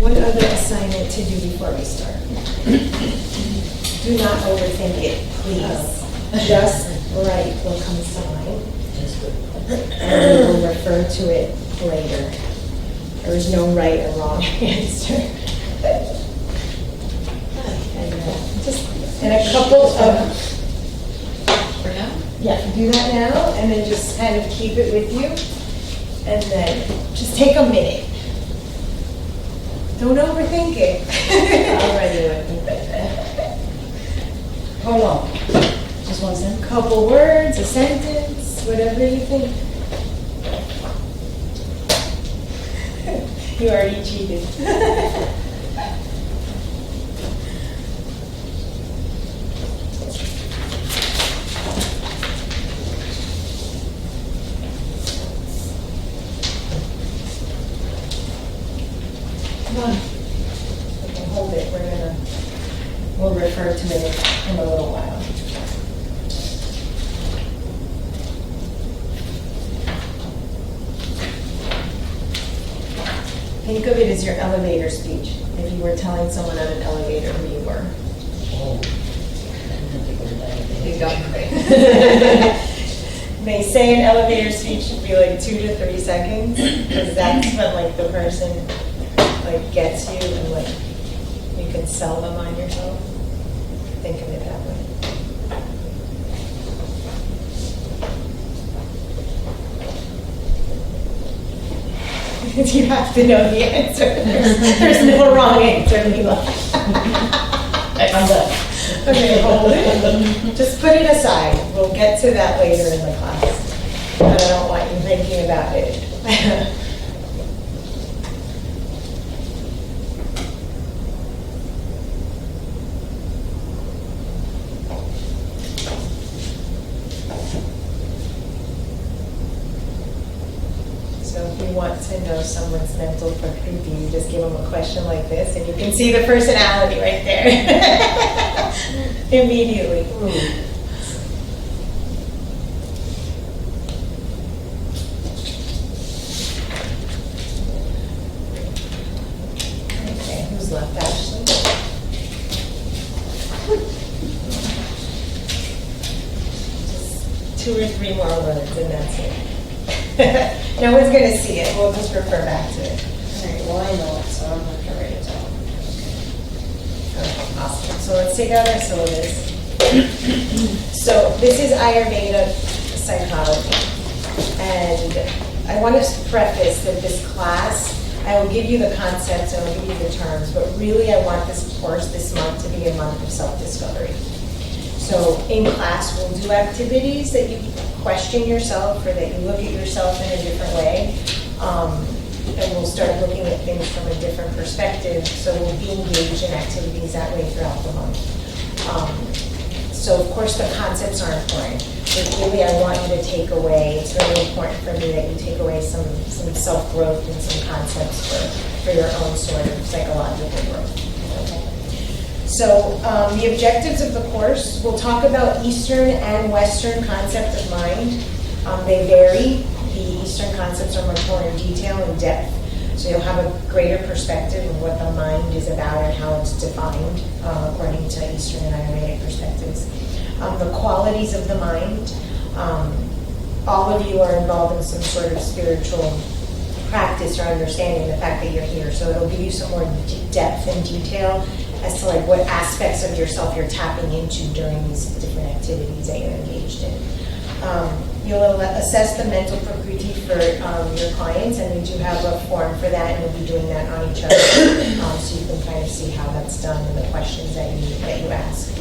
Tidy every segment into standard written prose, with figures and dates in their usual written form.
One other assignment to do before we start. Do not overthink it, please. Just write what comes to mind. And we will refer to it later. There is no right or wrong answer. And a couple of, For now? yeah, do that now, and then just kind of keep it with you. And then just take a minute. Don't overthink it. How long? Just one sentence? Couple words, a sentence, whatever you think. You already cheated. Come on. Okay, hold it. We'll refer to it in a little while. Think of it as your elevator speech. If you were telling someone on an elevator who you were. Oh. You go. They say an elevator speech should be like 2 to 3 seconds, because that's when like the person like gets you and like you can sell them on yourself. Think of it that way. You have to know the answer. There's no wrong answer, Mila. I'm done. Okay, hold it. Just put it aside. We'll get to that later in the class. But I don't want you thinking about it. So if you want to know someone's mental property, you just give them a question like this, and you can see the personality right there. Immediately. Okay, who's left, Ashley? Just 2 or 3 more words, and that's it. No one's going to see it. We'll just refer back to it. All right, well, I know it, so I'm not gonna write it down. Okay, awesome. So let's take out our syllabus. So this is Ayurveda psychology. And I want to preface that this class, I will give you the concepts and I'll give you the terms, but really I want this course this month to be a month of self-discovery. So in class, we'll do activities that you question yourself or that you look at yourself in a different way. And we'll start looking at things from a different perspective. So we'll be engaged in activities that way throughout the month. So of course the concepts are important. But really I want you to take away, it's really important for me that you take away some self-growth and some concepts for your own sort of psychological growth. Okay. So the objectives of the course, we'll talk about Eastern and Western concept of mind. They vary. The Eastern concepts are much more in detail and depth, so you'll have a greater perspective of what the mind is about and how it's defined according to Eastern and Ayurvedic perspectives. The qualities of the mind. All of you are involved in some sort of spiritual practice or understanding the fact that you're here, so it'll give you some more depth and detail as to like what aspects of yourself you're tapping into during these different activities that you're engaged in. You'll assess the mental prakriti for your clients, and we do have a form for that, and we'll be doing that on each other, so you can kind of see how that's done and the questions that you ask.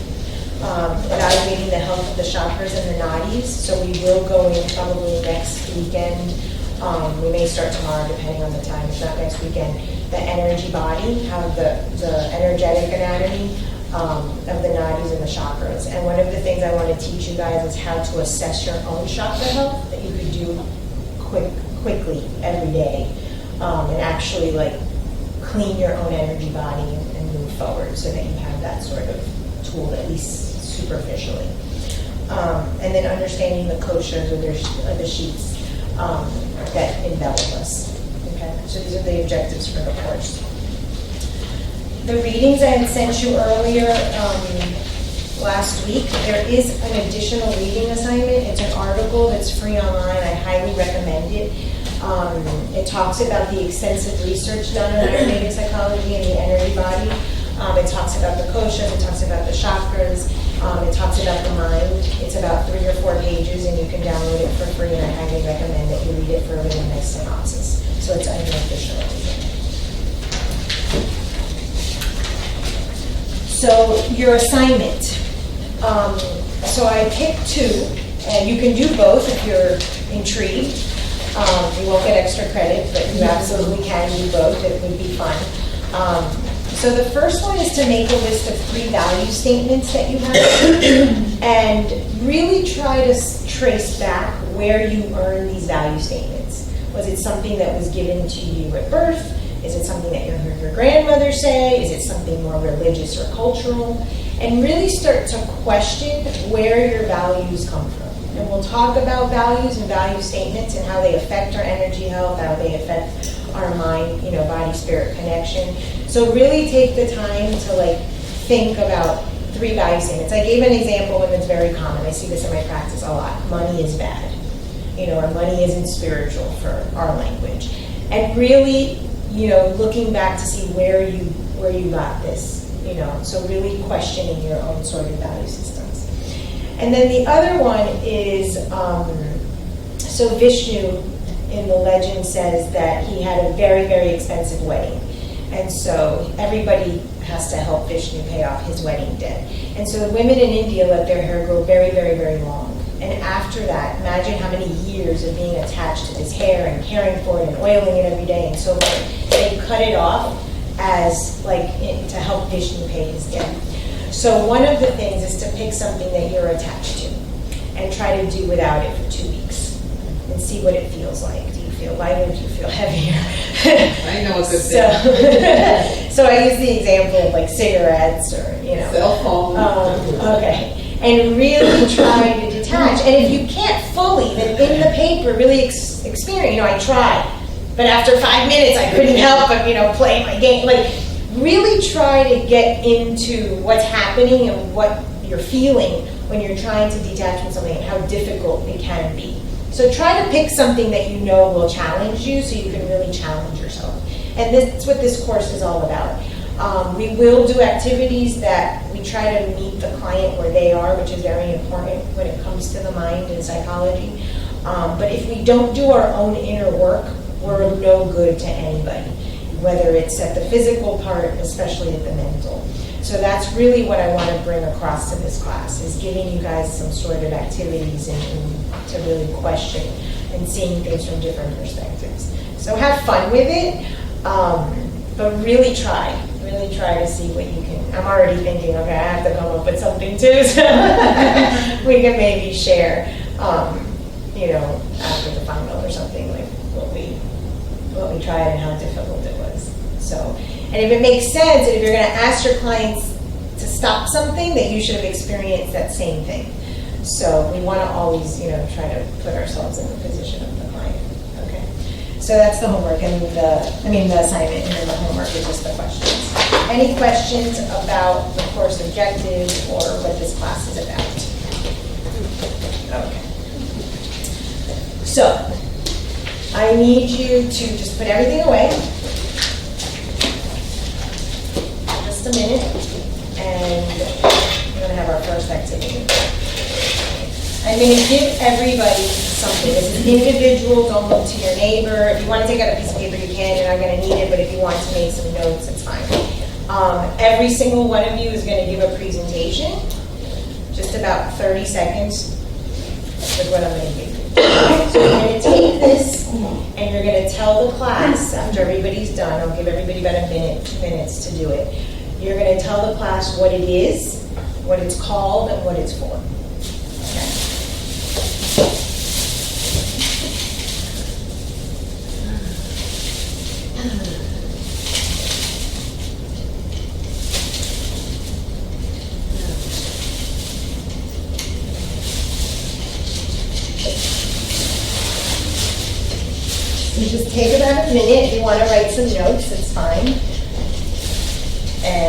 Evaluating the health of the chakras and the nadis, so we will go in probably next weekend. We may start tomorrow, depending on the time. If not next weekend. The energy body, how the energetic anatomy of the nadis and the chakras. And one of the things I want to teach you guys is how to assess your own chakra health that you could do quickly every day, and actually like clean your own energy body and move forward, so that you have that sort of tool, at least superficially. And then understanding the koshas or the sheets that envelop us. Okay, so these are the objectives for the course. the readings I had sent you earlier last week, there is an additional reading assignment. It's an article that's free online. I highly recommend it. It talks about the extensive research done on Ayurvedic psychology and the energy body. It talks about the koshas, it talks about the chakras, it talks about the mind. It's about 3 or 4 pages, and you can download it for free, and I highly recommend that you read it for a really nice synopsis. So it's under additional reading. So your assignment. So I picked 2, and you can do both if you're intrigued. You won't get extra credit, but you absolutely can do both. It would be fun. So the first one is to make a list of 3 value statements that you have, and really try to trace back where you earned these value statements. Was it something that was given to you at birth? Is it something that you heard your grandmother say? Is it something more religious or cultural? And really start to question where your values come from. And we'll talk about values and value statements and how they affect our energy health, how they affect our mind, body, spirit connection. So really take the time to think about 3 value statements. I gave an example, and it's very common. I see this in my practice a lot. Money is bad. Or money isn't spiritual for our language. And really, looking back to see where you got this, so really questioning your own sort of value systems. And then the other one is, so Vishnu in the legend says that he had a very, very expensive wedding. And so everybody has to help Vishnu pay off his wedding debt. And so the women in India let their hair grow very, very, very long. And after that, imagine how many years of being attached to this hair and caring for it and oiling it every day and so forth. They cut it off as to help Vishnu pay his debt. So one of the things is to pick something that you're attached to and try to do without it for 2 weeks and see what it feels like. Do you feel lighter? Do you feel heavier? I know a good thing. So I use the example of cigarettes or cell phone. Okay. And really try to detach. And if you can't fully, then in the paper, really experience, I tried. But after 5 minutes, I couldn't help but, play my game. Really try to get into what's happening and what you're feeling when you're trying to detach from something and how difficult it can be. So try to pick something that you know will challenge you so you can really challenge yourself. And that's what this course is all about. We will do activities that we try to meet the client where they are, which is very important when it comes to the mind and psychology. But if we don't do our own inner work, we're no good to anybody, whether it's at the physical part, especially at the mental. So that's really what I want to bring across to this class, is giving you guys some sort of activities and to really question and seeing things from different perspectives. So have fun with it, but really try to see what you can. I'm already thinking, okay, I have to come up with something too, so we can maybe share, after the final or something, what we tried and how difficult it was. So, and if it makes sense, and if you're going to ask your clients to stop something, that you should have experienced that same thing. So we want to always, try to put ourselves in the position of the client. Okay. So that's the homework and the assignment, and then the homework is just the questions. Any questions about the course objectives or what this class is about? Okay. So, I need you to just put everything away. Just a minute. And we're going to have our first activity. I'm going to give everybody something. This is individual. Don't look to your neighbor. If you want to take out a piece of paper, you can. You're not going to need it. But if you want to make some notes, it's fine. Every single one of you is going to give a presentation. Just about 30 seconds. That's what I'm going to give you. So you're going to take this and you're going to tell the class, after everybody's done, I'll give everybody about a minute, 2 minutes to do it. You're going to tell the class what it is, what it's called, and what it's for. You just take about a minute. If you want to write some notes, it's fine. And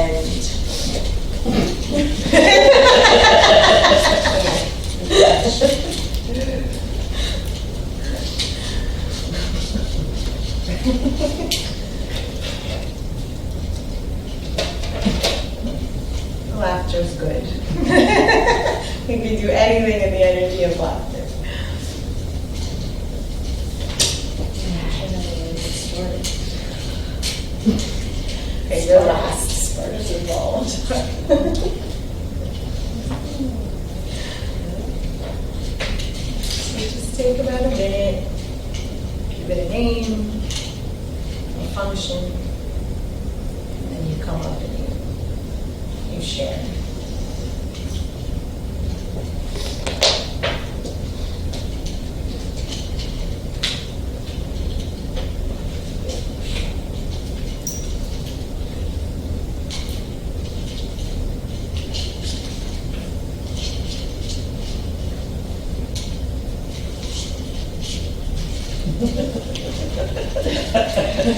is good. We can do anything in the energy of laughter. Okay, you're last. Sparta's involved. So just take about a minute, give it a name, a function, and then you come up and you share.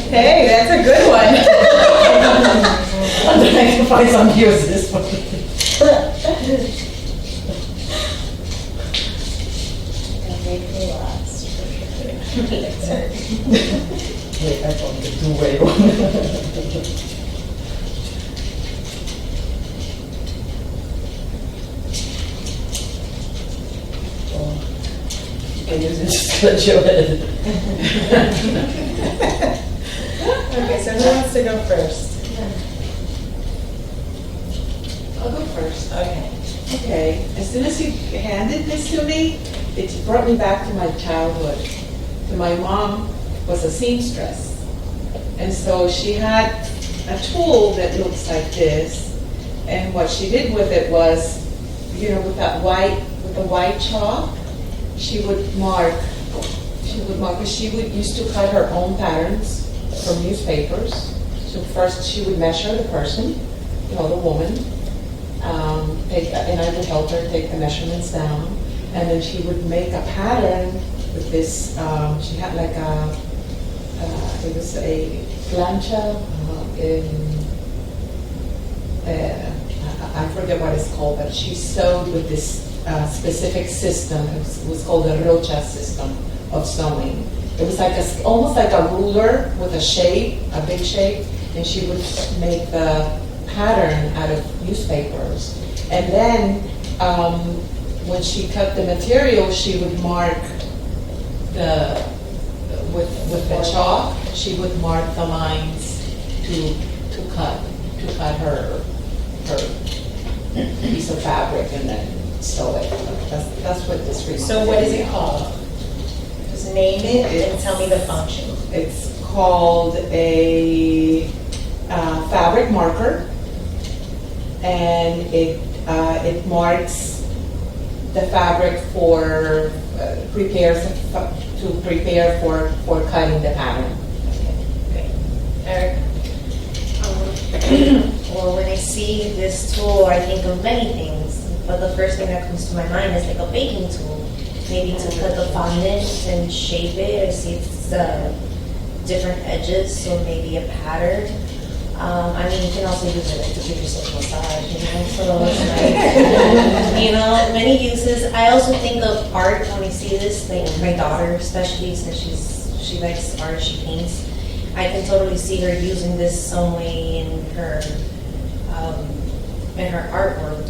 Hey, that's a good one. I'm trying to find some use this one. Make me last. Wait, I found the two-way one. Oh, you can use it to scratch your head. Okay, so who wants to go first? I'll go first. Okay. Okay, as soon as you handed this to me, it brought me back to my childhood. My mom was a seamstress. And so she had a tool that looks like this. And what she did with it was, with the white chalk, she would mark, because she would used to cut her own patterns from newspapers. So first she would measure the person, the woman, and I would help her take the measurements down. And then she would make a pattern with this, she had like it was a plancha, I forget what it's called, but she sewed with this specific system. It was called the rocha system of sewing. It was like almost like a ruler with a shape, a big shape, and she would make the pattern out of newspapers. And then when she cut the material, she would mark with the chalk. She would mark the lines to cut her piece of fabric and then sew it. That's what this reminds me. So what is it called? Just name it and tell me the function. It's called a fabric marker, and it marks the fabric for prepare for cutting the pattern. Okay, Eric? Well, when I see this tool, I think of many things, but the first thing that comes to my mind is like a baking tool, maybe to cut the fondant and shape it. I see it's different edges, so maybe a pattern. I mean, you can also use it like to give yourself a massage, so it's like, many uses. I also think of art when I see this, like my daughter, especially since she likes art, she paints. I can totally see her using this some way in her artwork.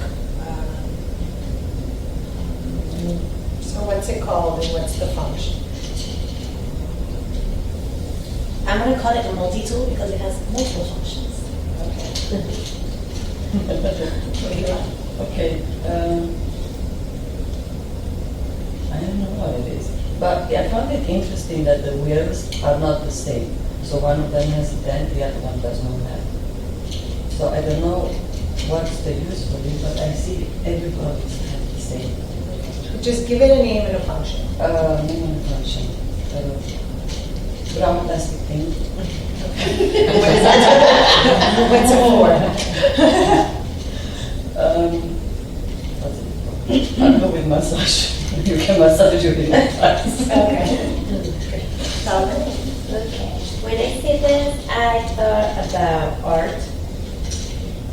So what's it called and what's the function? I'm going to call it a multi-tool because it has multiple functions. Okay. I don't know what it is, but I found it interesting that the wheels are not the same. So one of them has a dent, the other one does not have. So I don't know what's the use for it, but I see everybody has the same. Just give it a name and a function. Name and function. Brown plastic thing. What's it for? I'll go with massage. You can massage your hands. Okay. Okay. When I see this, I thought about art,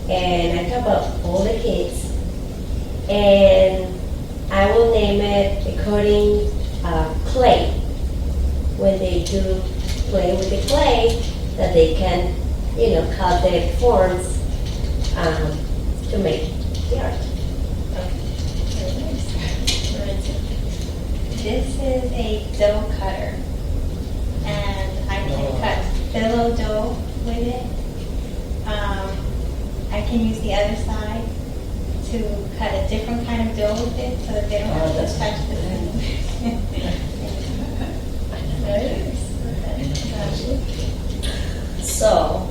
and I thought about all the kids, and I will name it according clay. When they do play with the clay, that they can, cut their forms to backyard. This is a dough cutter, and I can cut phyllo dough with it. I can use the other side to cut a different kind of dough with it, so that they don't have to touch the thing. So,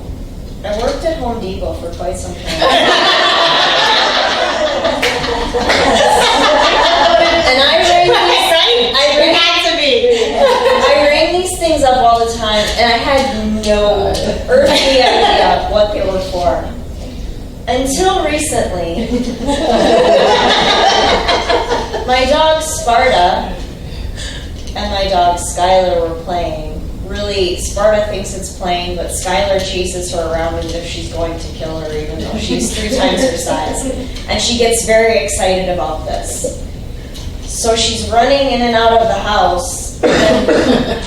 I worked at Home Depot for quite some time. And I rang these things up all the time, and I had no earthly idea what they were for. Until recently, my dog Sparta and my dog Skylar were playing. Really, Sparta thinks it's playing, but Skylar chases her around as if she's going to kill her, even though she's 3 times her size. And she gets very excited about this. So she's running in and out of the house, and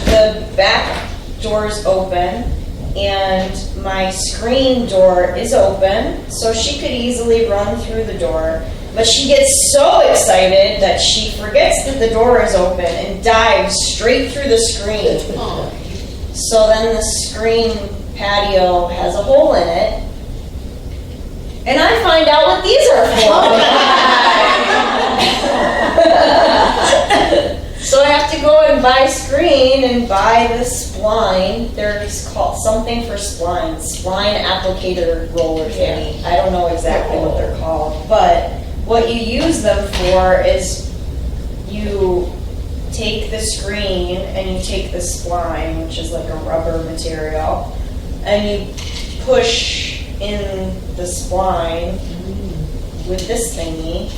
the back door's open, and my screen door is open, so she could easily run through the door. But she gets so excited that she forgets that the door is open and dives straight through the screen. So then the screen patio has a hole in it, and I find out what these are for. So I have to go and buy screen and buy the spline. There's called something for spline applicator roller thingy. I don't know exactly what they're called, but what you use them for is you take the screen and you take the spline, which is like a rubber material, and you push in the spline with this thingy,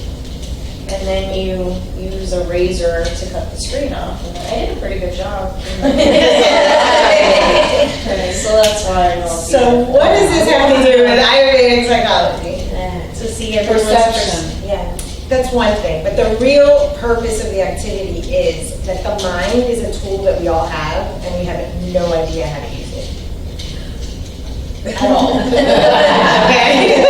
and then you use a razor to cut the screen off. And I did a pretty good job. So that's why I know. So what does this have to do with Ayurvedic psychology? To see everyone's Perception. Yeah. That's one thing, but the real purpose of the activity is that the mind is a tool that we all have, and we have no idea how to use it. At all. Okay?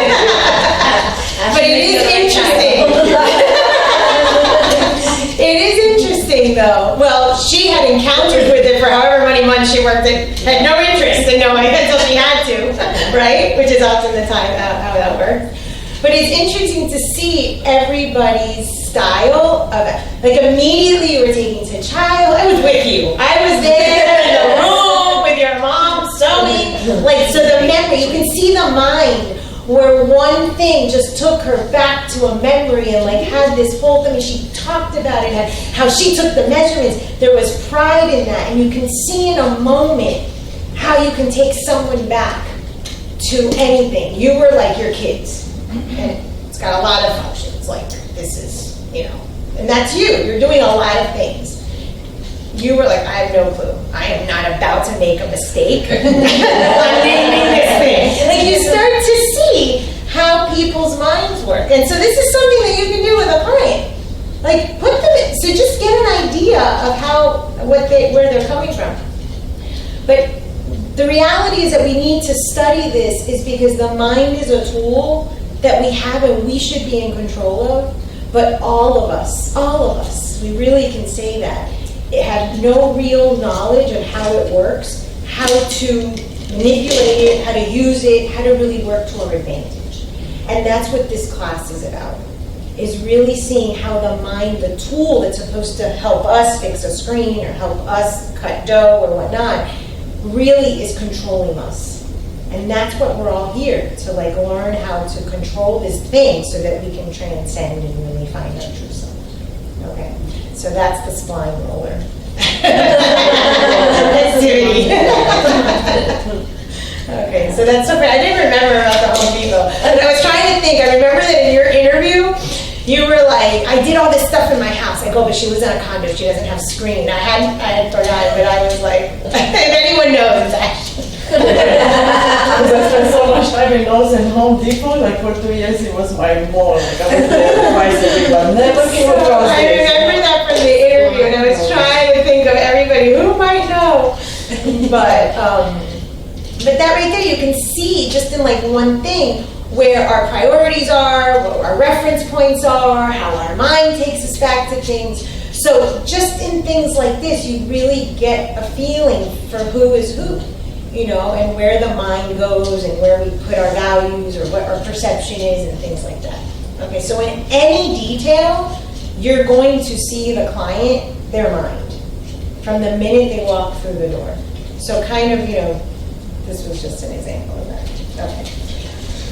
But it is interesting. It is interesting, though. Well, she had encountered with it for however many months she worked it, had no interest in knowing until she had to, right? Which is often the time how that works. But it's interesting to see everybody's style of it. Like immediately you were taking to child. I was with you. I was there in the room with your mom sewing. Like, so the memory, you can see the mind where one thing just took her back to a memory and like had this whole thing. And she talked about it and how she took the measurements. There was pride in that. And you can see in a moment how you can take someone back to anything. You were like your kids. And it's got a lot of functions, like this is, and that's you. You're doing a lot of things. You were like, I have no clue. I am not about to make a mistake. I'm naming this thing. Like you start to see how people's minds work. And so this is something that you can do with a client. Like put them in, so just get an idea of where they're coming from. But the reality is that we need to study this is because the mind is a tool that we have and we should be in control of, but all of us, we really can say that, it have no real knowledge of how it works, how to manipulate it, how to use it, how to really work to our advantage. And that's what this class is about, is really seeing how the mind, the tool that's supposed to help us fix a screen or help us cut dough or whatnot, really is controlling us. And that's what we're all here, to like learn how to control this thing so that we can transcend and really find our true self. Okay, so that's the spline roller. Activity. Okay, so that's something I didn't remember about the Home Depot. And I was trying to think, I remember that in your interview, you were like, I did all this stuff in my house. I go, but she lives in a condo, she doesn't have screen. I had forgotten, but I was like, if anyone knows, actually. Because I spent so much time in Lowe's and Home Depot, like for 2 years it was my mall. Like I was there twice a week, but never came across I this. remember that from the interview, and I was trying to think of everybody who might know. But that right there, you can see just in like one thing, where our priorities are, what our reference points are, how our mind takes us back to things. So just in things like this, you really get a feeling for who is who, and where the mind goes and where we put our values or what our perception is and things like that. Okay, so in any detail, you're going to see the client, their mind, from the minute they walk through the door. So kind of, this was just an example of that. Okay.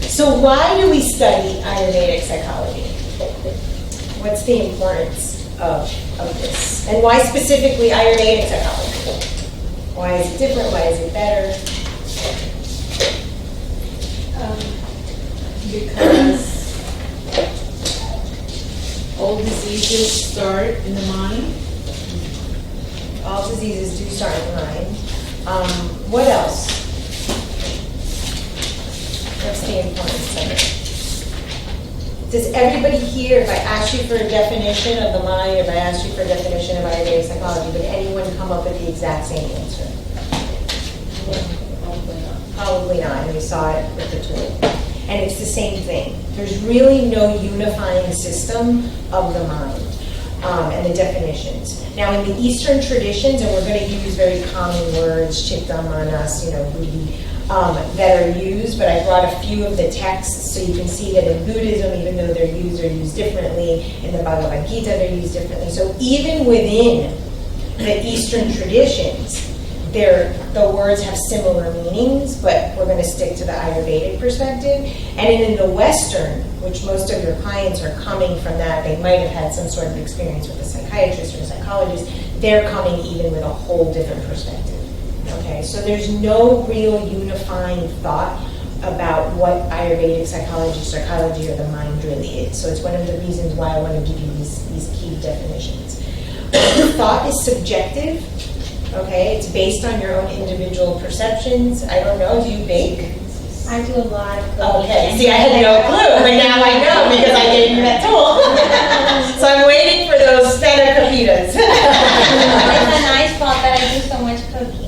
So why do we study Ayurvedic psychology? What's the importance of this? And why specifically Ayurvedic psychology? Why is it different? Why is it better? Because all diseases start in the mind. All diseases do start in the mind. What else? What's the importance of it? Does everybody here, if I asked you for a definition of the mind, if I asked you for a definition of Ayurvedic psychology, would anyone come up with the exact same answer? Probably not, and we saw it with the tool. And it's the same thing. There's really no unifying system of the mind and the definitions. Now, in the Eastern traditions, and we're going to use very common words, chitta, manas, buddhi, that are used, but I brought a few of the texts so you can see that in Buddhism, even though they're used differently. In the Bhagavad Gita, they're used differently. So even within the Eastern traditions, the words have similar meanings, but we're going to stick to the Ayurvedic perspective. And in the Western, which most of your clients are coming from that, they might have had some sort of experience with a psychiatrist or a psychologist, they're coming even with a whole different perspective. Okay, so there's no real unifying thought about what Ayurvedic psychology or the mind really is. So it's one of the reasons why I want to give you these key definitions. Thought is subjective. Okay, it's based on your own individual perceptions. I don't know, do you bake? I do a lot of cooking. Okay, see, I had no clue, but now I know because I gave you that tool. So I'm waiting for those feta capitas. It's a nice fault that I do so much cooking.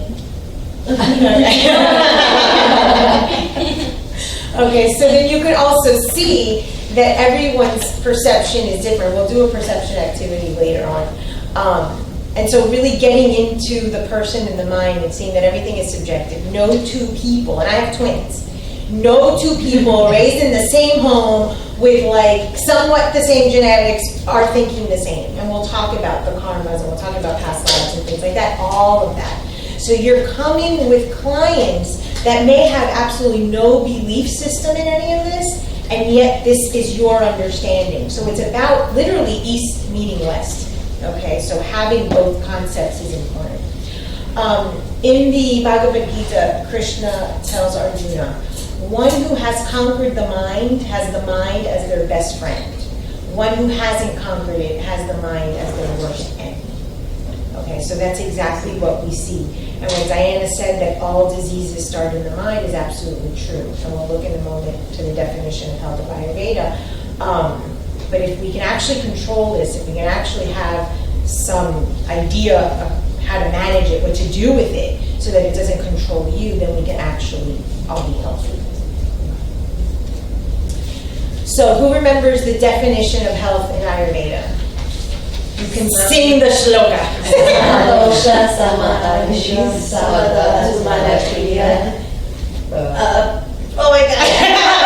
Okay, so then you can also see that everyone's perception is different. We'll do a perception activity later on. And so really getting into the person and the mind and seeing that everything is subjective. No two people, and I have twins, no two people raised in the same home with somewhat the same genetics are thinking the same. And we'll talk about the karmas and we'll talk about past lives and things like that, all of that. So you're coming with clients that may have absolutely no belief system in any of this, and yet this is your understanding. So it's about literally East meeting West. Okay, so having both concepts is important. In the Bhagavad Gita, Krishna tells Arjuna, one who has conquered the mind has the mind as their best friend. One who hasn't conquered it has the mind as their worst enemy. Okay, so that's exactly what we see. And when Diana said that all diseases start in the mind is absolutely true. And we'll look in a moment to the definition of health of Ayurveda. But if we can actually control this, if we can actually have some idea of how to manage it, what to do with it, so that it doesn't control you, then we can actually all be healthy. So who remembers the definition of health in Ayurveda? You can sing the shloka. Oh my God.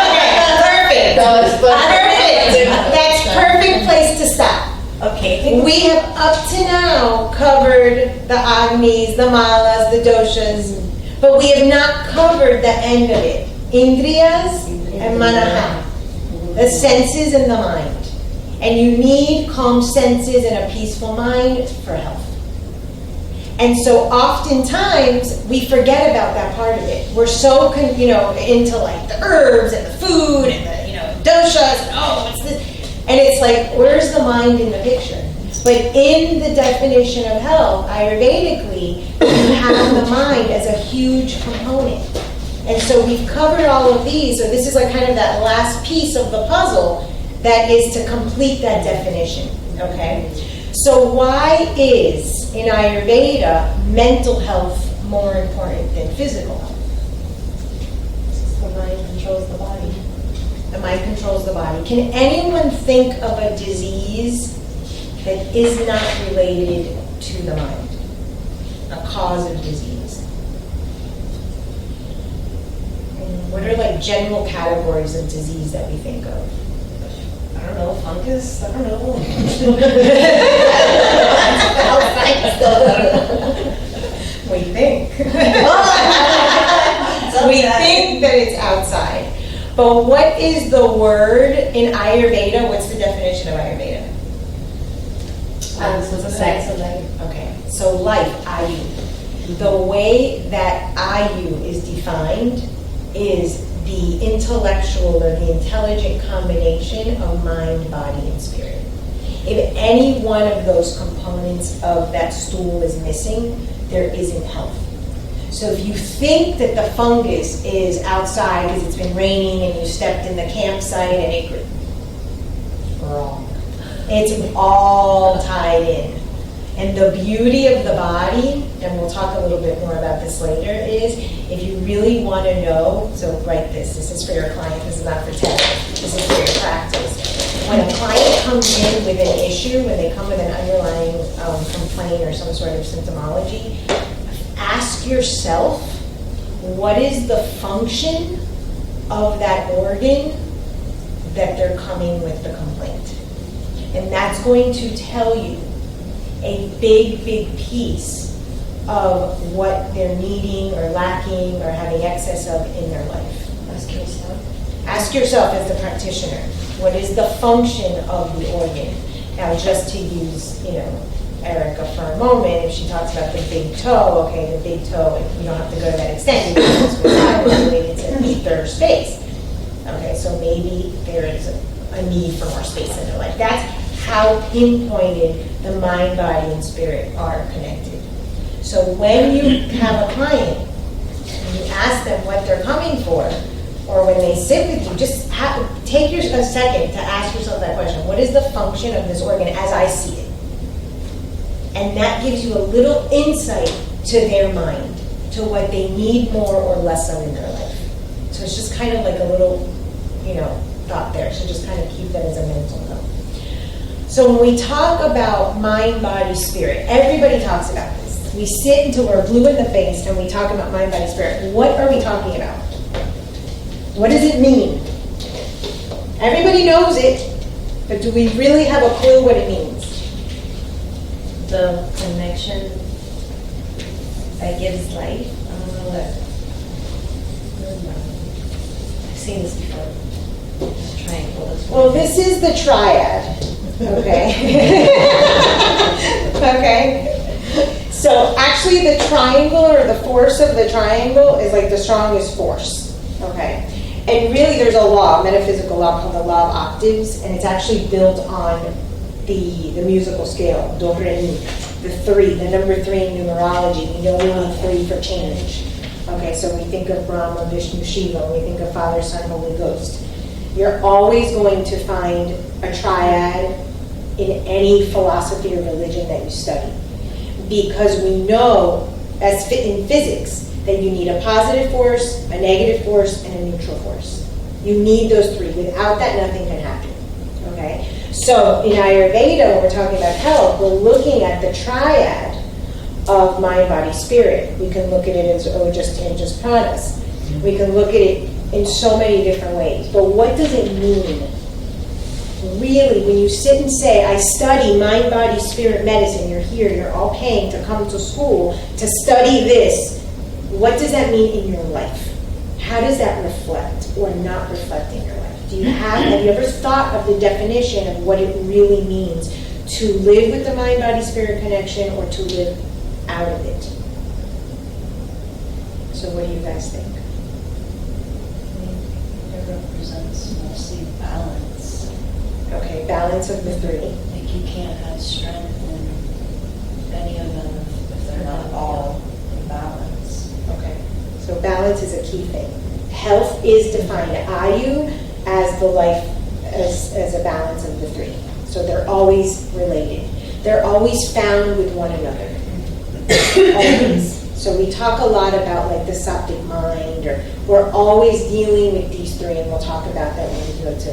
Okay, perfect. Perfect. That's perfect place to stop. Okay. We have up to now covered the Agnis, the Malas, the Doshas, but we have not covered the end of it. Indriyas and Manaha. The senses and the mind. And you need calm senses and a peaceful mind for health. And so oftentimes we forget about that part of it. We're so into like the herbs and the food and the doshas and what's this? And it's like, where's the mind in the picture? But in the definition of health, Ayurvedically, you have the mind as a huge component. And so we've covered all of these. So this is like kind of that last piece of the puzzle that is to complete that definition, okay? So why is, in Ayurveda, mental health more important than physical health? Because the mind controls the body. The mind controls the body. Can anyone think of a disease that is not related to the mind? A cause of disease? What are like general categories of disease that we think of? I don't know, fungus, I don't know. We think. We think that it's outside. But what is the word in Ayurveda? What's the definition of Ayurveda? Sex of life. Okay, so life, Ayu. The way that Ayu is defined is the intellectual or the intelligent combination of mind, body, and spirit. If any one of those components of that stool is missing, there isn't health. So if you think that the fungus is outside because it's been raining and you stepped in the campsite and it grew, wrong. It's all tied in. And the beauty of the body, and we'll talk a little bit more about this later, is if you really want to know, so write this is for your client, this is not for TED, this is for your practice. When a client comes in with an issue, when they come with an underlying complaint or some sort of symptomology, ask yourself, what is the function of that organ that they're coming with the complaint? And that's going to tell you a big, big piece of what they're needing or lacking or having excess of in their life. Ask yourself. Ask yourself as the practitioner, what is the function of the organ? Now, just to use, Erica for a moment, if she talks about the big toe, okay, the big toe, you don't have to go to that extent, it's related to ether space. Okay, so maybe there is a need for more space in their life. That's how pinpointed the mind, body, and spirit are connected. So when you have a client, and you ask them what they're coming for, or when they sit with you, just take a second to ask yourself that question. What is the function of this organ as I see it? And that gives you a little insight to their mind, to what they need more or less of in their life. So it's just kind of like a little, thought there. So just kind of keep that as a mental note. So when we talk about mind, body, spirit, everybody talks about this. We sit until we're blue in the face and we talk about mind, body, spirit. What are we talking about? What does it mean? Everybody knows it, but do we really have a clue what it means? The connection that gives life. I don't know that. I've seen this before. This triangle. Well, this is the triad. Okay. Okay. So actually the triangle or the force of the triangle is like the strongest force. Okay. And really there's a law, a metaphysical law called the law of octaves, and it's actually built on the musical scale, do, re, mi. The number 3 in numerology. We know we need 3 for change. Okay, so we think of Brahma, Vishnu, Shiva, we think of Father, Son, Holy Ghost. You're always going to find a triad in any philosophy or religion that you study. Because we know, as in physics, that you need a positive force, a negative force, and a neutral force. You need those 3. Without that, nothing can happen. Okay? So in Ayurveda, when we're talking about health, we're looking at the triad of mind, body, spirit. We can look at it as just pranas. We can look at it in so many different ways. But what does it mean? Really, when you sit and say, I study mind, body, spirit medicine, you're here, you're all paying to come to school to study this, what does that mean in your life? How does that reflect or not reflect in your life? Have you ever thought of the definition of what it really means to live with the mind, body, spirit connection or to live out of it? So what do you guys think? It represents mostly balance. Okay, balance of the 3. Like you can't have strength in any of them if they're not all in balance. Okay, so balance is a key thing. Health is defined Ayu as the life, as a balance of the 3. So they're always related. They're always found with one another. Always. So we talk a lot about like the Saptic mind, or we're always dealing with these three, and we'll talk about that when we go to,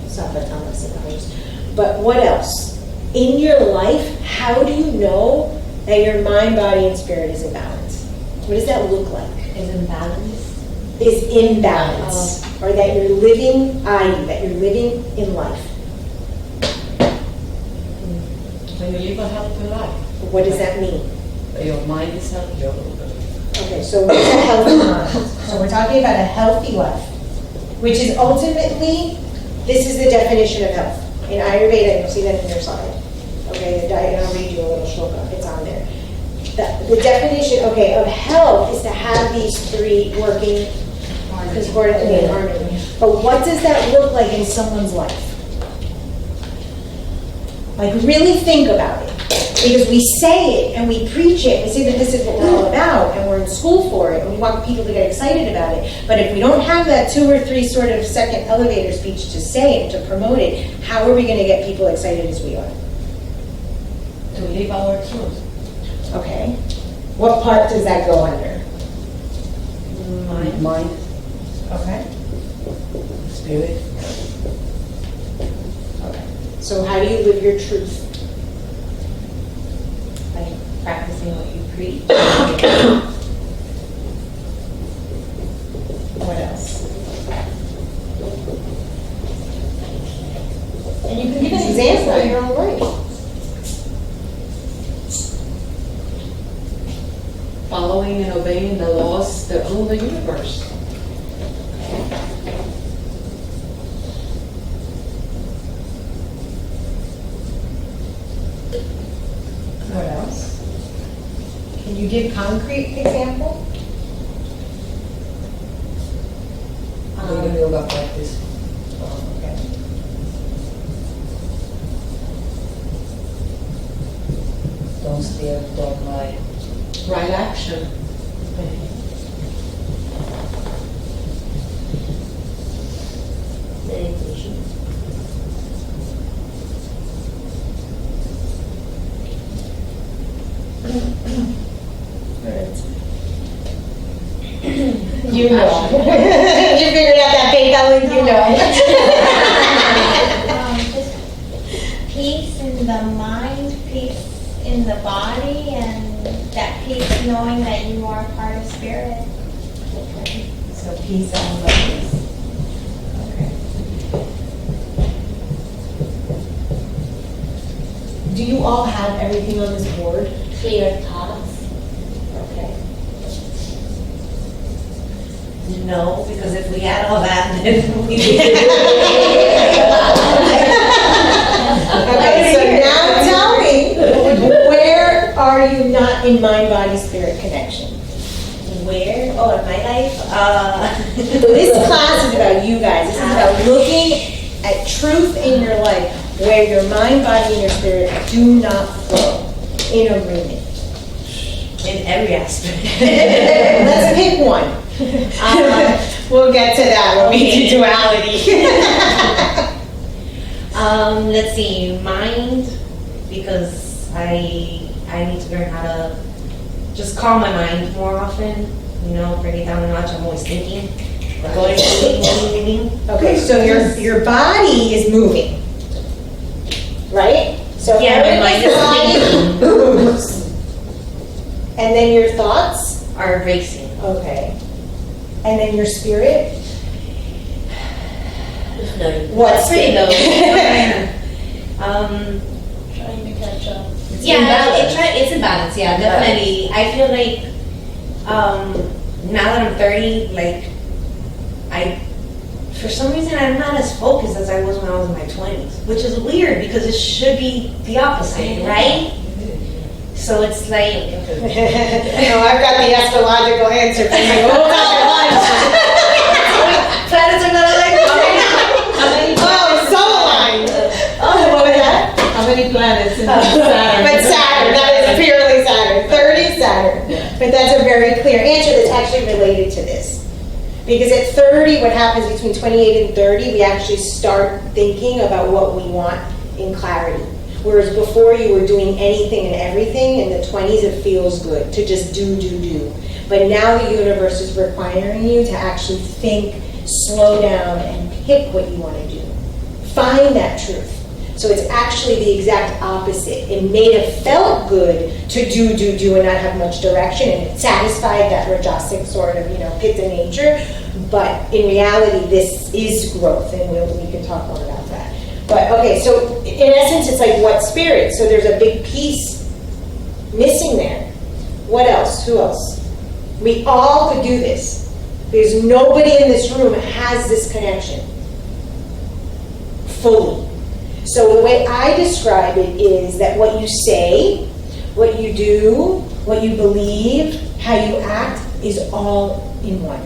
Sattva, Tamas, and others. But what else? In your life, how do you know that your mind, body, and spirit is in balance? What does that look like? Is in balance. Is in balance, or that you're living that you're living in life. When you live a healthy life. What does that mean? Your mind is healthy. Okay, so what's a healthy mind? So we're talking about a healthy life, which is ultimately, this is the definition of health. In Ayurveda, you'll see that in your slide. Okay, and I'll read you a little shloka, it's on there. The definition, of health is to have these three working concordantly in harmony. But what does that look like in someone's life? Like, really think about it. Because we say it and we preach it, we say that this is what we're all about, and we're in school for it, and we want people to get excited about it. But if we don't have that 2 or 3 sort of second elevator speech to say it, to promote it, how are we going to get people excited as we are? To live our truth. Okay. What part does that go under? Mind, Okay. spirit. Okay. So how do you live your truth? Like practicing what you preach. What else? And you can give an example in your own life. Following and obeying the laws that rule the universe. What else? Can you give concrete example? Doing yoga practice. Okay. Don't steal, don't lie. Right action. Meditation. You know. You figured out that big belly, you know. Just peace in the mind, peace in the body, and that peace knowing that you are part of spirit. So peace and love. Okay. Do you all have everything on this board? Clear thoughts. Okay. No, because if we had all that, then we Okay, so now tell me, where are you not in mind, body, spirit connection? Where? Oh, in my life? This class is about you guys. This is about looking at truth in your life where your mind, body, and your spirit do not flow in agreement. In every aspect. Let's pick one. We'll get to that when we do duality. Let's see, mind, because I need to learn how to just calm my mind more often, bring it down a notch. I'm always thinking, going thinking. Okay, so your body is moving, right? So Yeah, my mind is body moves. And then your thoughts? Are racing. Okay. And then your spirit? What's spirit? Trying to catch up. It's in balance, yeah, definitely. I feel like now that I'm 30, for some reason I'm not as focused as I was when I was in my 20s, which is weird because it should be the opposite, right? So it's like... No, I've got the astrological answer for you. Planets are not aligned. Oh, so aligned. Oh, what was that? How many planets in Saturn? But Saturn, that is purely Saturn, 30 Saturn. But that's a very clear answer that's actually related to this. Because at 30, what happens between 28 and 30, we actually start thinking about what we want in clarity. Whereas before you were doing anything and everything, in the 20s it feels good to just do. But now the universe is requiring you to actually think, slow down, and pick what you want to do. Find that truth. So it's actually the exact opposite. It may have felt good to do and not have much direction, and it satisfied that rajasic sort of, pitta nature. But in reality, this is growth, and we can talk more about that. But okay, so in essence, it's like what spirit? So there's a big piece missing there. What else? Who else? We all could do this. There's nobody in this room has this connection fully. So the way I describe it is that what you say, what you do, what you believe, how you act is all in one.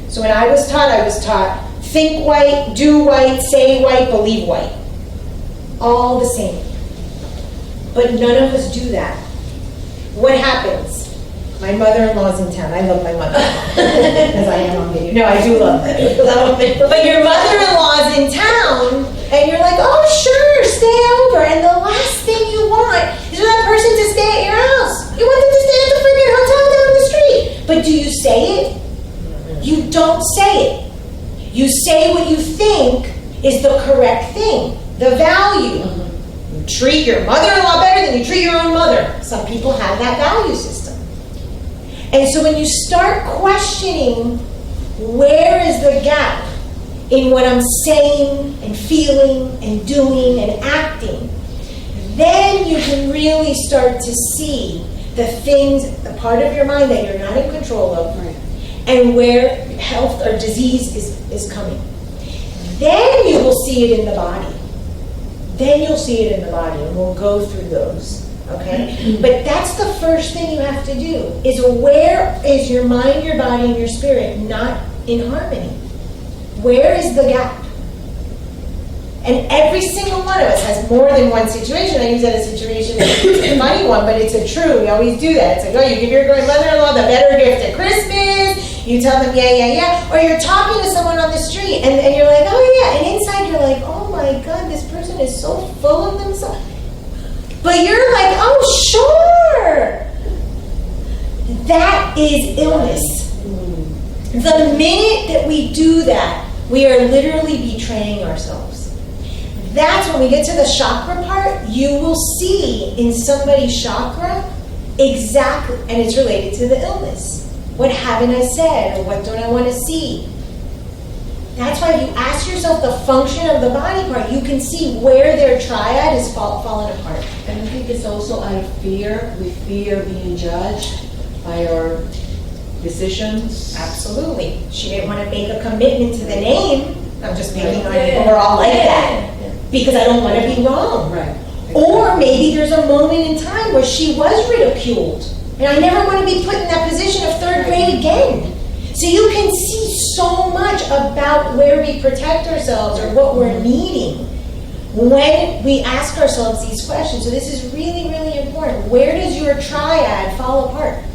So when I was taught think white, do white, say white, believe white. All the same. But none of us do that. What happens? My mother-in-law's in town. I love my mother-in-law. As I am on video. No, I do love her. But your mother-in-law's in town, and you're like, oh, sure, stay over. And the last thing you want is for that person to stay at your house. You want them to stay at the freaking hotel down the street. But do you say it? You don't say it. You say what you think is the correct thing, the value. You treat your mother-in-law better than you treat your own mother. Some people have that value system. And so when you start questioning where is the gap in what I'm saying and feeling and doing and acting, then you can really start to see the things, the part of your mind that you're not in control of, and where health or disease is coming. Then you will see it in the body. And we'll go through those. Okay? But that's the first thing you have to do, is where is your mind, your body, and your spirit not in harmony? Where is the gap? And every single one of us has more than one situation. I use that as a situation. It's a funny one, but it's a true. We always do that. It's like, oh, you give your mother-in-law the better gift at Christmas. You tell them, yeah. Or you're talking to someone on the street, and you're like, oh, yeah. And inside you're like, oh, my God, this person is so full of themselves. But you're like, oh, sure. That is illness. The minute that we do that, we are literally betraying ourselves. That's when we get to the chakra part, you will see in somebody's chakra exactly, and it's related to the illness. What haven't I said, or what don't I want to see? That's why if you ask yourself the function of the body part, you can see where their triad is falling apart. And I think it's also out of fear. We fear being judged by our decisions. Absolutely. She didn't want to make a commitment to the name. I'm just making on people are all like that. Because I don't want to be wrong. Right. Or maybe there's a moment in time where she was ridiculed. And I never want to be put in that position of third grade again. So you can see so much about where we protect ourselves or what we're needing when we ask ourselves these questions. So this is really, really important. Where does your triad fall apart?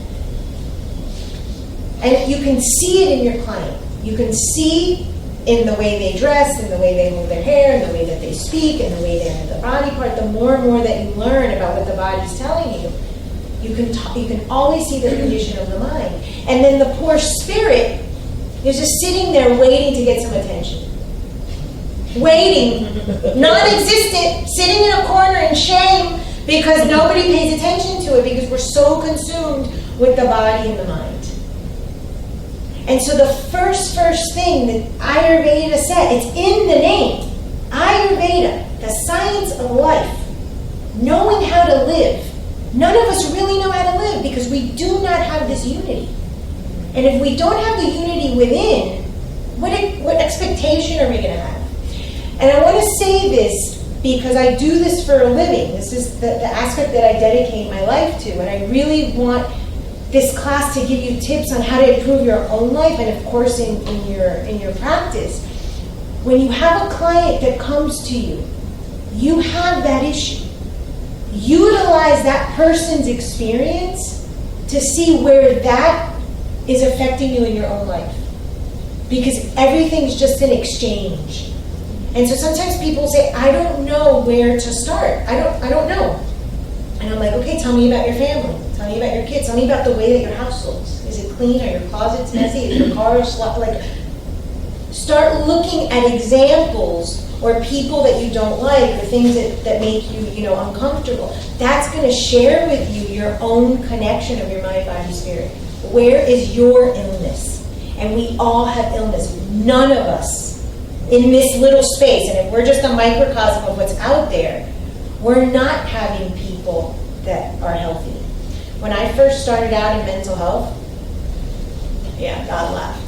And you can see it in your client. You can see in the way they dress, in the way they move their hair, in the way that they speak, in the way they have the body part. The more and more that you learn about what the body's telling you, you can always see the condition of the mind. And then the poor spirit is just sitting there waiting to get some attention. Waiting, non-existent, sitting in a corner in shame because nobody pays attention to it because we're so consumed with the body and the mind. And so the first thing that Ayurveda said, it's in the name. Ayurveda, the science of life, knowing how to live. None of us really know how to live because we do not have this unity. And if we don't have the unity within, what expectation are we going to have? And I want to say this because I do this for a living. This is the aspect that I dedicate my life to. And I really want this class to give you tips on how to improve your own life and, of course, in your practice. When you have a client that comes to you, you have that issue. Utilize that person's experience to see where that is affecting you in your own life. Because everything's just an exchange. And so sometimes people say, I don't know where to start. I don't know. And I'm like, okay, tell me about your family. Tell me about your kids. Tell me about the way that your house looks. Is it clean? Are your closets messy? Is your car like? Start looking at examples or people that you don't like or things that make you, uncomfortable. That's going to share with you your own connection of your mind, body, spirit. Where is your illness? And we all have illness. None of us in this little space, and if we're just a microcosm of what's out there, we're not having people that are healthy. When I first started out in mental health, God laughed.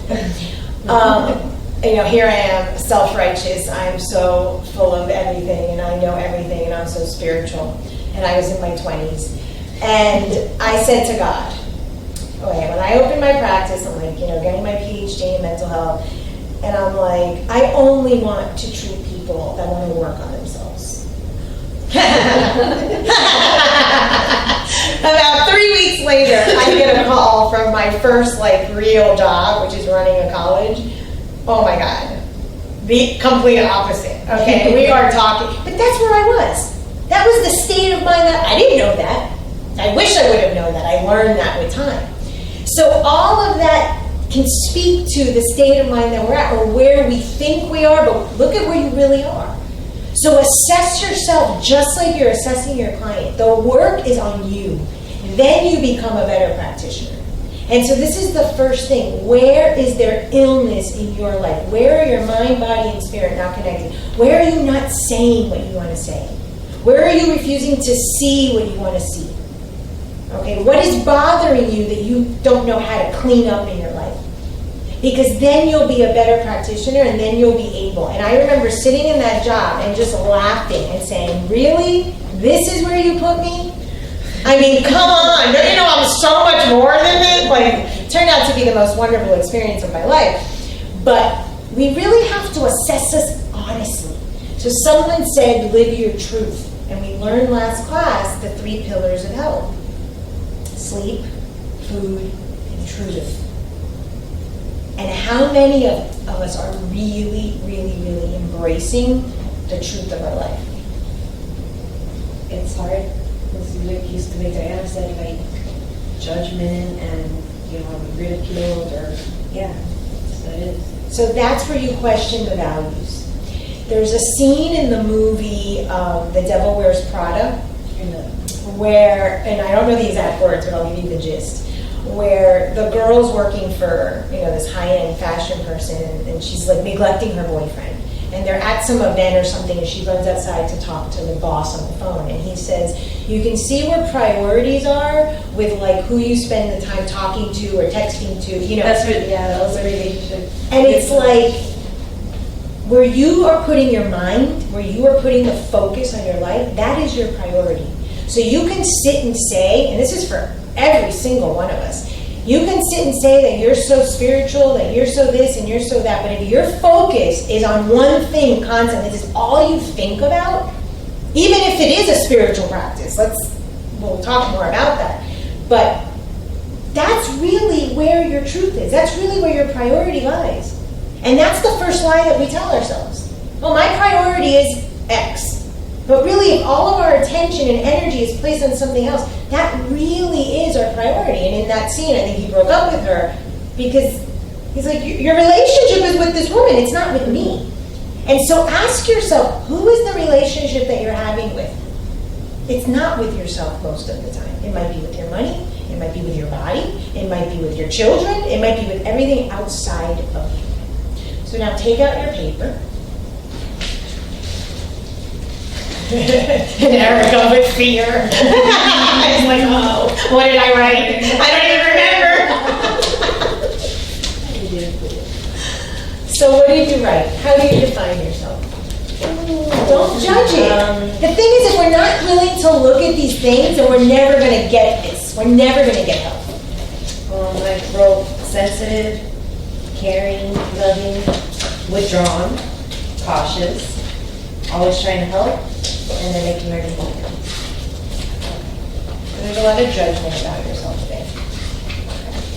Here I am, self-righteous. I'm so full of everything, and I know everything, and I'm so spiritual. And I was in my 20s. And I said to God, okay, when I opened my practice, I'm like, getting my PhD in mental health, and I'm like, I only want to treat people that want to work on themselves. About 3 weeks later, I get a call from my first real job, which is running a college. Oh my God, the complete opposite. Okay, we are talking, but that's where I was. That was the state of mind that I didn't know that. I wish I would have known that. I learned that with time. So all of that can speak to the state of mind that we're at, or where we think we are, but look at where you really are. So assess yourself just like you're assessing your client. The work is on you. Then you become a better practitioner. And so this is the first thing. Where is there illness in your life? Where are your mind, body, and spirit not connected? Where are you not saying what you want to say? Where are you refusing to see what you want to see? Okay, what is bothering you that you don't know how to clean up in your life? Because then you'll be a better practitioner, and then you'll be able. And I remember sitting in that job and just laughing and saying, really? This is where you put me? I mean, come on. Don't you know I'm so much more than this? It turned out to be the most wonderful experience of my life. But we really have to assess us honestly. So someone said, live your truth. And we learned last class the 3 pillars of health. Sleep, food, and truth. And how many of us are really, really, really embracing the truth of our life? It's hard. Like used to make Diana said, judgment and ridiculed or so it is. So that's where you question the values. There's a scene in the movie The Devil Wears Prada where, and I don't know the exact words, but I'll give you the gist, where the girl's working for this high-end fashion person, and she's neglecting her boyfriend. And they're at some event or something, and she runs outside to talk to the boss on the phone. And he says, you can see where priorities are with who you spend the time talking to or texting to. That's what, that was a relationship. And it's where you are putting your mind, where you are putting the focus on your life, that is your priority. So you can sit and say, and this is for every single one of us, you can sit and say that you're so spiritual, that you're so this and you're so that, but if your focus is on one thing constantly, this is all you think about, even if it is a spiritual practice, we'll talk more about that, but that's really where your truth is. That's really where your priority lies. And that's the first lie that we tell ourselves. Well, my priority is X. But really, if all of our attention and energy is placed on something else, that really is our priority. And in that scene, I think he broke up with her because he's like, your relationship is with this woman, it's not with me. And so ask yourself, who is the relationship that you're having with? It's not with yourself most of the time. It might be with your money, it might be with your body, it might be with your children, it might be with everything outside of you. So now take out your paper. And Erica with fear. I was like, oh, what did I write? I don't even remember. So what did you write? How do you define yourself? Don't judge it. The thing is, if we're not willing to look at these things, then we're never going to get this. We're never going to get help. I wrote sensitive, caring, loving, withdrawn, cautious, always trying to help, and then making everything happen. There's a lot of judgment about yourself today.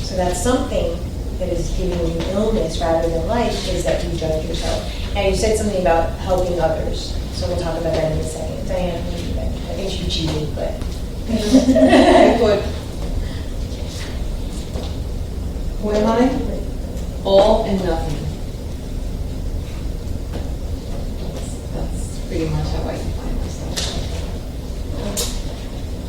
So that's something that is giving you illness rather than life, is that you judge yourself. And you said something about helping others, so we'll talk about that in a second. Diane, what do you think? I think she cheated, but. I put, what am I? All and nothing. That's pretty much how I define myself.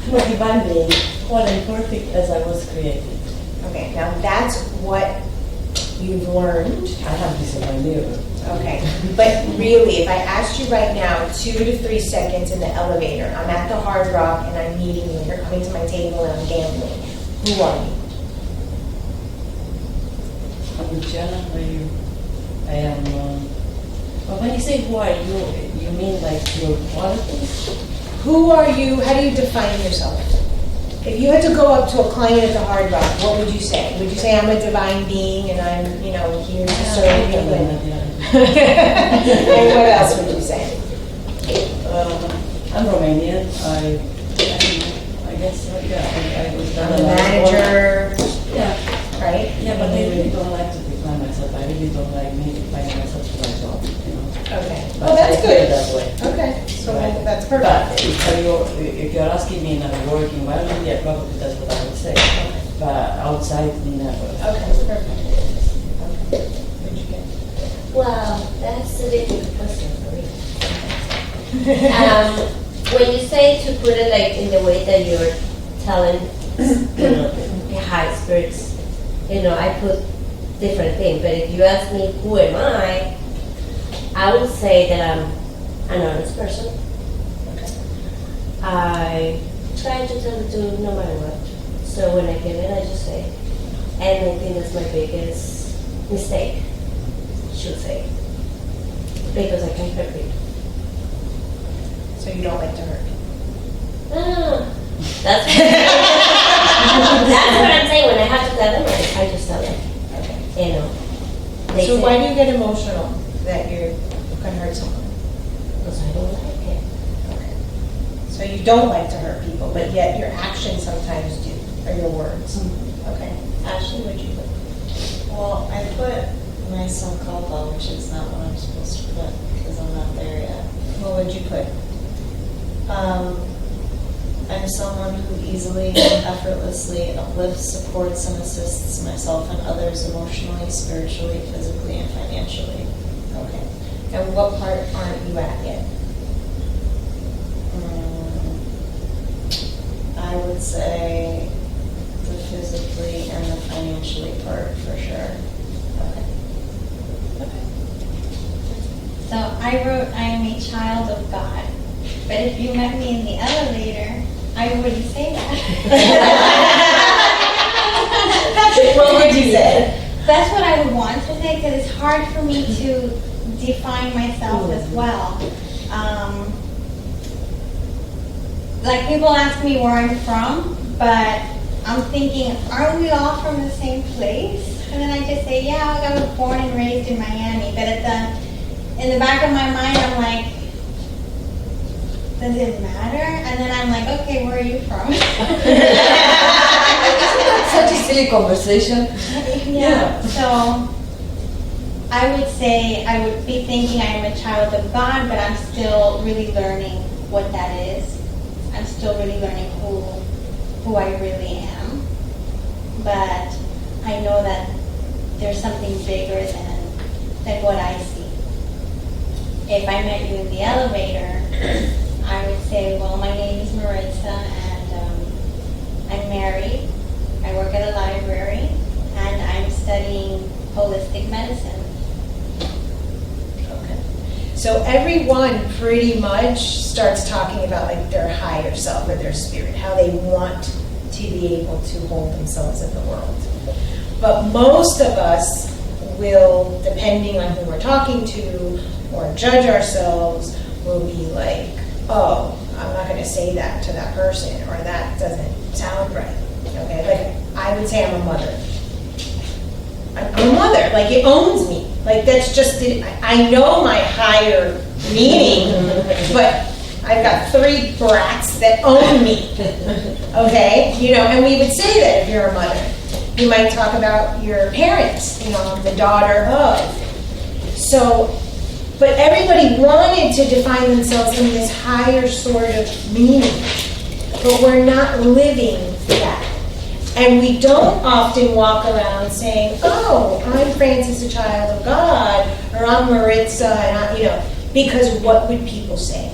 I'm a divine being, whole and perfect as I was created. Okay, now that's what you've learned. I have this in my mirror. Okay, but really, if I asked you right now, 2 to 3 seconds in the elevator, I'm at the Hard Rock and I'm meeting you, you're coming to my table and I'm gambling, who are you? I'm Luciana, are you? I am, but when you say who are you mean like your qualities? Who are you, how do you define yourself? If you had to go up to a client at the Hard Rock, what would you say? Would you say I'm a divine being and I'm, here to serve you? And what else would you say? I'm Romanian. I guess, I was I'm a manager, Yeah, right? yeah, but I really don't like to define myself. I really don't like me defining myself to my job, Okay. But Oh, that's I feel good. that way. Okay, so Right. that's But perfect. if you're asking me in a work environment, yeah, probably that's what I would say. But outside, never. Okay, perfect. Okay. What'd you get? Wow, that's a difficult question for me. When you say to put it like in the way that you're telling, the high spirits, I put different things. But if you ask me who am I would say that I'm an honest person. I try to tell the truth no matter what. So when I give it, I just say. And I think that's my biggest mistake, should say. Because I can hurt people. So you don't like to hurt people? That's that's what I'm saying. When I have to tell them, I just tell them. Okay. They So say, why do you get emotional that you can hurt someone? because I don't like it. Okay. So you don't like to hurt people, but yet your actions sometimes do, or your words. Okay. Ashley, what'd you put? Well, I put my Sankalpa, which is not what I'm supposed to put because I'm not there yet. What would you put? I'm someone who easily and effortlessly uplifts, supports, and assists myself and others emotionally, spiritually, physically, and financially. Okay. And what part aren't you at yet? I would say the physically and the financially part for sure. So I wrote, I am a child of God. But if you met me in the elevator, I wouldn't say that. What would you say? That's what I would want to say because it's hard for me to define myself as well. Like people ask me where I'm from, but I'm thinking, aren't we all from the same place? And then I just say, yeah, I was born and raised in Miami. But in the back of my mind, I'm like, does it matter? And then I'm like, okay, where are you from? Such a silly conversation. Yeah. So I would say I would be thinking I am a child of God, but I'm still really learning what that is. I'm still really learning who I really am. But I know that there's something bigger than what I see. If I met you in the elevator, I would say, well, my name is Maritza, and I'm married. I work at a library, and I'm studying holistic medicine. Okay. So everyone pretty much starts talking about like their higher self or their spirit, how they want to be able to hold themselves in the world. But most of us will, depending on who we're talking to or judge ourselves, will be like, oh, I'm not going to say that to that person, or that doesn't sound right. Okay, like I would say I'm a mother. I'm a mother. Like it owns me. Like that's just it. I know my higher meaning, but I've got 3 brats that own me. Okay, and we would say that if you're a mother, you might talk about your parents. I'm the daughter of. So But everybody wanted to define themselves in this higher sort of meaning. But we're not living that. And we don't often walk around saying, oh, I'm Francis, a child of God, or I'm Maritza, and because what would people say?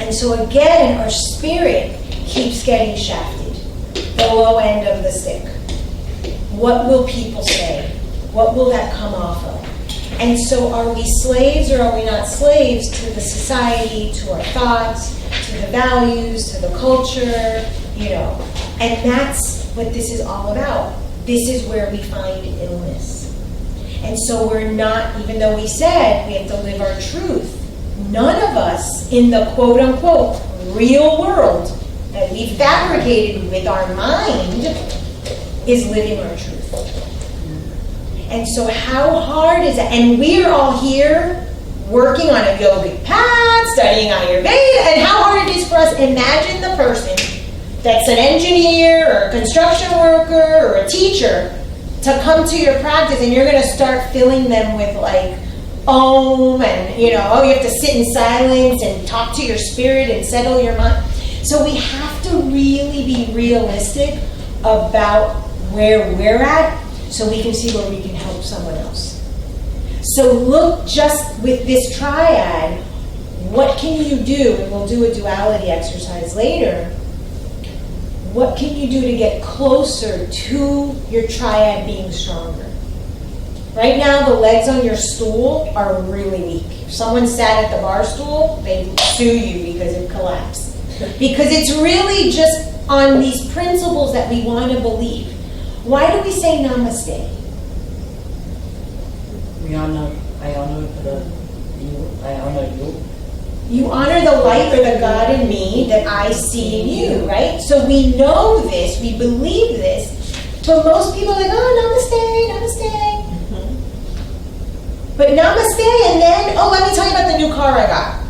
And so again, our spirit keeps getting shafted, the low end of the stick. What will people say? What will that come off of? And so are we slaves or are we not slaves to the society, to our thoughts, to the values, to the culture, And that's what this is all about. This is where we find illness. And so we're not, even though we said we have to live our truth, none of us in the quote-unquote real world that we fabricated with our mind is living our truth. And so how hard is that? And we're all here working on a yogic path, studying Ayurveda, and how hard it is for us. Imagine the person that's an engineer or a construction worker or a teacher to come to your practice and you're going to start filling them with like Om and, you have to sit in silence and talk to your spirit and settle your mind. So we have to really be realistic about where we're at so we can see where we can help someone else. So look just with this triad, what can you do? And we'll do a duality exercise later. What can you do to get closer to your triad being stronger? Right now, the legs on your stool are really weak. If someone sat at the bar stool, they'd sue you because it collapsed. Because it's really just on these principles that we want to believe. Why do we say namaste? I honor you. You honor the light or the God in me that I see in you, right? So we know this, we believe this, but most people are like, oh, namaste, namaste. Mm-hmm. But namaste, and then, let me tell you about the new car I got.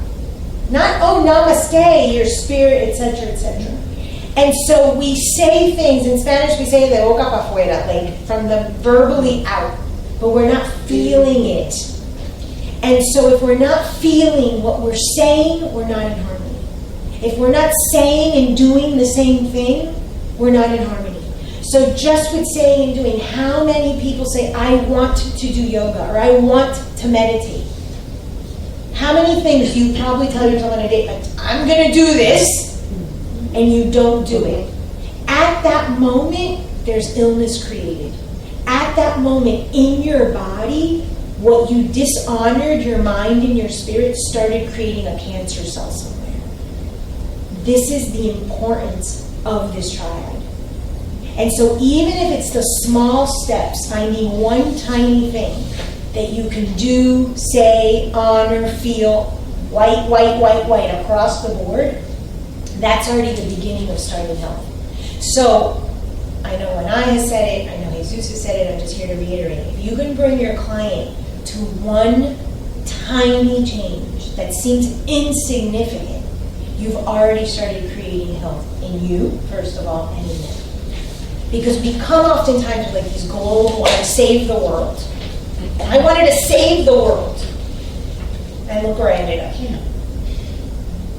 Not, namaste, your spirit, etc., etc. And so we say things, in Spanish we say de boca para afuera, like from the verbally out, but we're not feeling it. And so if we're not feeling what we're saying, we're not in harmony. If we're not saying and doing the same thing, we're not in harmony. So just with saying and doing, how many people say, I want to do yoga, or I want to meditate? How many things do you probably tell yourself on a date, I'm going to do this, and you don't do it? At that moment, there's illness created. At that moment, in your body, what you dishonored, your mind and your spirit, started creating a cancer cell somewhere. This is the importance of this triad. And so even if it's the small steps, finding one tiny thing that you can do, say, honor, feel, white, across the board, that's already the beginning of starting health. So I know Anaya said it, I know Jesus has said it, I'm just here to reiterate. If you can bring your client to one tiny change that seems insignificant, you've already started creating health in you, first of all, and in them. Because we come oftentimes with like these global, I save the world. I wanted to save the world. And look where I ended up.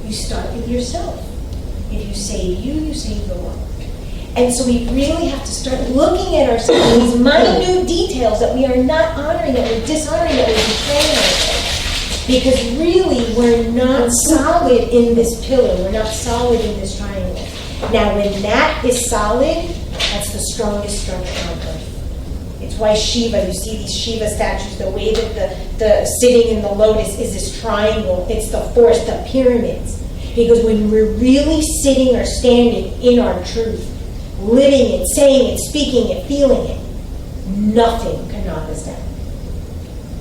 You start with yourself. If you save you, you save the world. And so we really have to start looking at ourselves in these minute details that we are not honoring, that we're dishonoring, that we're betraying ourselves. Because really, we're not solid in this pillar. We're not solid in this triangle. Now, when that is solid, that's the strongest structure on earth. It's why Shiva, you see these Shiva statues, the way that the sitting in the lotus is this triangle. It's the force, the pyramids. Because when we're really sitting or standing in our truth, living it, saying it, speaking it, feeling it, nothing can knock us down.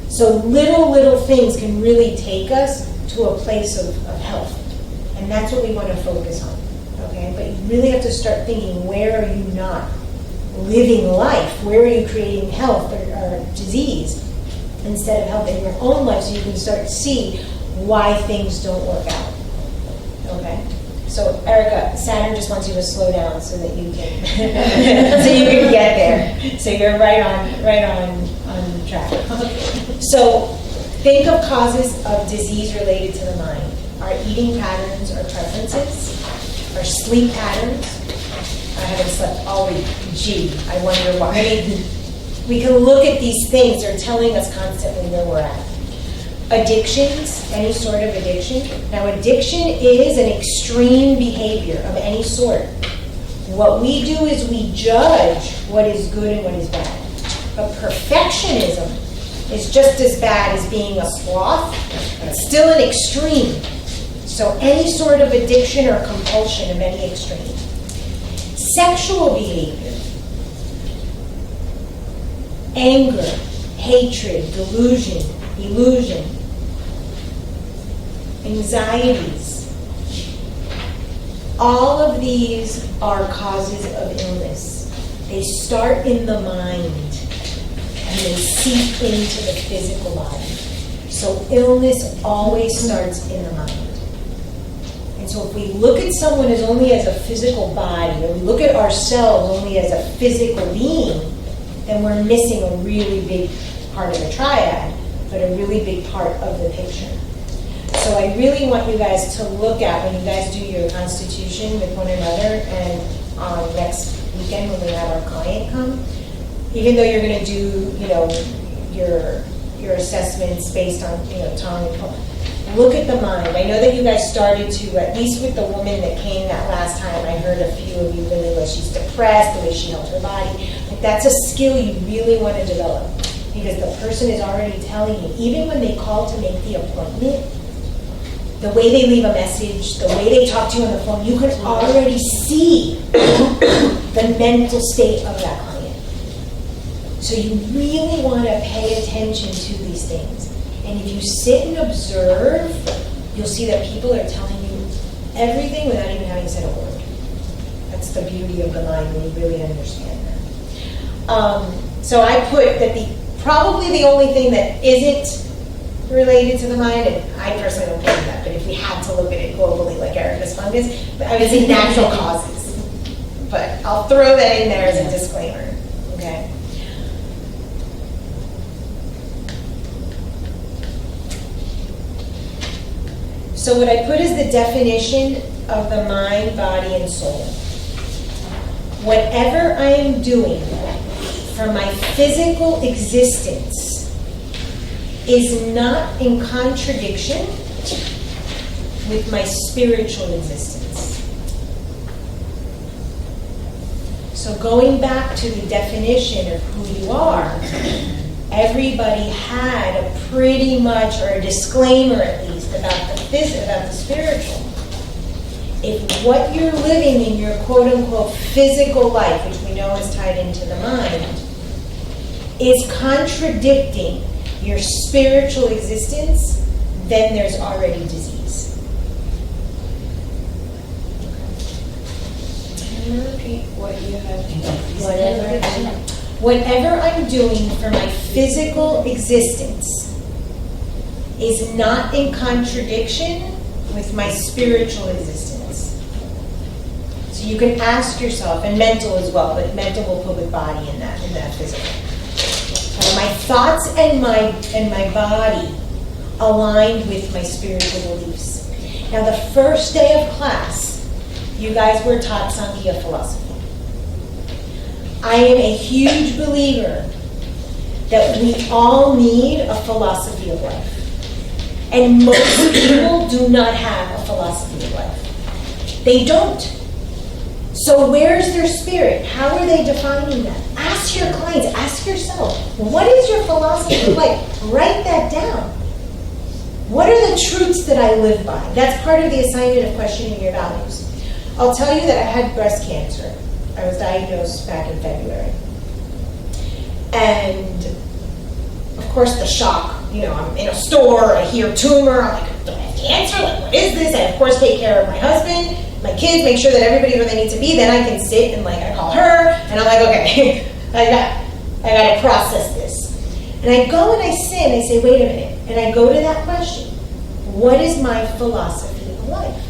So little things can really take us to a place of health. And that's what we want to focus on. Okay? But you really have to start thinking, where are you not living life? Where are you creating health or disease instead of health in your own life, so you can start to see why things don't work out. Okay? So Erica, Saturn just wants you to slow down so that you can so you can get there. So you're right on track. So Think of causes of disease related to the mind. Our eating patterns, our preferences, our sleep patterns. I haven't slept all week. Gee, I wonder why. I mean, we can look at these things. They're telling us constantly where we're at. Addictions, any sort of addiction. Now, addiction is an extreme behavior of any sort. What we do is we judge what is good and what is bad. But perfectionism is just as bad as being a sloth. It's still an extreme. So any sort of addiction or compulsion of any extreme. Sexual behavior. Anger, hatred, delusion, illusion. Anxieties. All of these are causes of illness. They start in the mind and they seep into the physical body. So illness always starts in the mind. And so if we look at someone as only as a physical body, or we look at ourselves only as a physical being, then we're missing a really big part of the triad, but a really big part of the picture. So I really want you guys to look at, when you guys do your constitution with one another, and on next weekend when we have our client come, even though you're going to do, your assessments based on, tongue and tongue, look at the mind. I know that you guys started to, at least with the woman that came that last time, I heard a few of you really, like she's depressed, the way she held her body. Like that's a skill you really want to develop, because the person is already telling you, even when they call to make the appointment, the way they leave a message, the way they talk to you on the phone, you can already see the mental state of that client. So you really want to pay attention to these things. And if you sit and observe, you'll see that people are telling you everything without even having said a word. That's the beauty of the mind when you really understand that. So I put that probably the only thing that isn't related to the mind, and I personally don't believe that, but if we had to look at it globally like Erica's fungus, I would say natural causes. But I'll throw that in there as a disclaimer, okay? So what I put is the definition of the mind, body, and soul. Whatever I am doing for my physical existence is not in contradiction with my spiritual existence. So going back to the definition of who you are, everybody had a pretty much, or a disclaimer at least, about the spiritual. If what you're living in your quote-unquote physical life, which we know is tied into the mind, is contradicting your spiritual existence, then there's already disease. Can you repeat what you have? Whatever I'm doing for my physical existence is not in contradiction with my spiritual existence. So you can ask yourself, and mental as well, but mental will put with body in that physical. Are my thoughts and my body aligned with my spiritual beliefs? Now, the first day of class, you guys were taught Sankhya philosophy. I am a huge believer that we all need a philosophy of life. And most people do not have a philosophy of life. They don't. So where's their spirit? How are they defining that? Ask your clients, ask yourself, what is your philosophy of life? Write that down. What are the truths that I live by? That's part of the assignment of questioning your values. I'll tell you that I had breast cancer. I was diagnosed back in February. And of course the shock, I'm in a store, I hear tumor, I'm like, do I have cancer? Like, what is this? I of course take care of my husband, my kids, make sure that everybody's where they need to be. Then I can sit and I call her, and I'm like, okay, I got to process this. And I go and I sit and I say, wait a minute, and I go to that question: what is my philosophy of life?